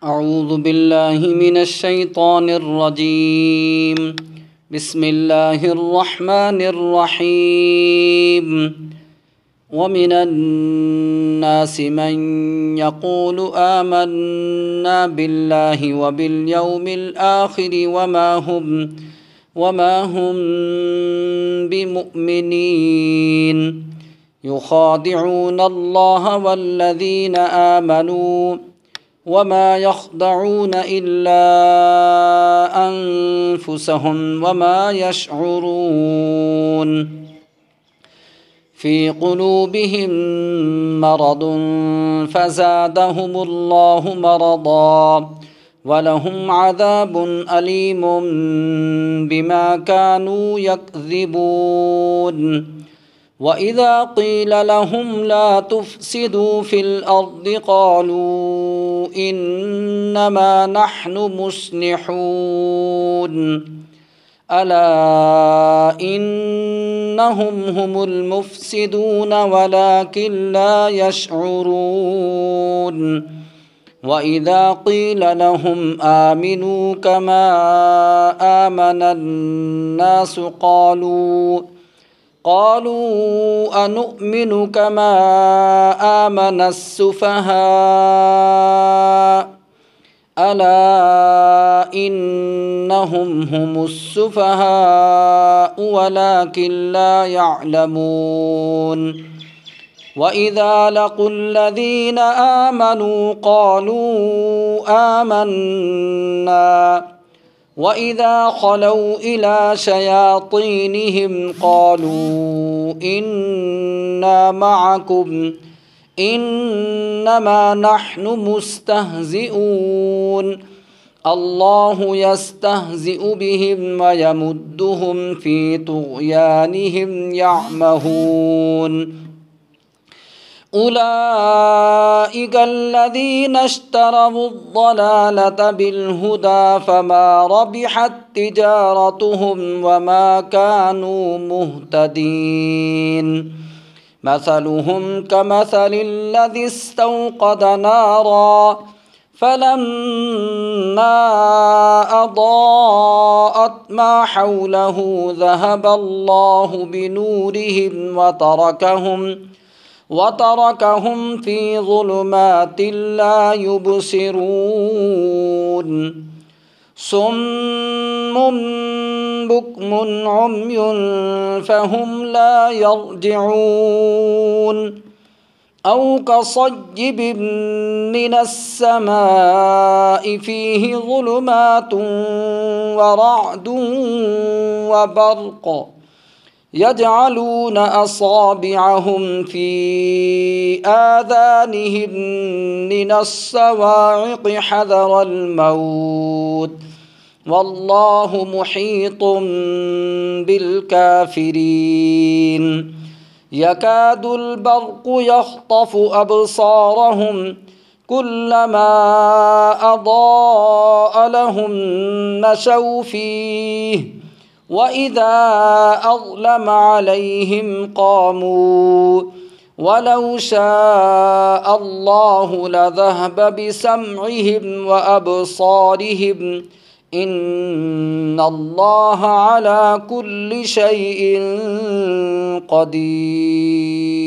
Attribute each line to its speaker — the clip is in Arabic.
Speaker 1: أعوذ بالله من الشيطان الرجيم. بسم الله الرحمن الرحيم. ومن الناس من يقول آمنا بالله وباليوم الآخر وما هم بمؤمنين يخادعون الله والذين آمنوا وما يخدعون إلا أنفسهم وما يشعرون. في قلوبهم مرض فزادهم الله مرضا ولهم عذاب أليم بما كانوا يكذبون. وإذا قيل لهم لا تفسدوا في الأرض قالوا إنما نحن مصلحون ألا إنهم هم المفسدون ولكن لا يشعرون. وإذا قيل لهم آمنوا كما آمن الناس قالوا أنؤمن كما آمن السفهاء ألا إنهم هم السفهاء ولكن لا يعلمون. وإذا لقوا الذين آمنوا قالوا آمنا وإذا خلوا إلى شياطينهم قالوا إنا معكم إنما نحن مستهزئون الله يستهزئ بهم ويمدهم في طغيانهم يعمهون. أولئك الذين اشتروا الضلالة بالهدى فما ربحت تجارتهم وما كانوا مهتدين. مثلهم كمثل الذي استوقد نارا فلما أضاءت ما حوله ذهب الله بنورهم وتركهم في ظلمات لا يبصرون. صم بكم عمي فهم لا يرجعون. أو كصيب من السماء فيه ظلمات ورعد وبرق يجعلون أصابعهم في آذانهم من الصواعق حذر الموت والله محيط بالكافرين. يكاد البرق يخطف أبصارهم كلما أضاء لهم مشوا فيه وإذا أظلم عليهم قاموا ولو شاء الله لذهب بسمعهم وأبصارهم إن الله على كل شيء قدير.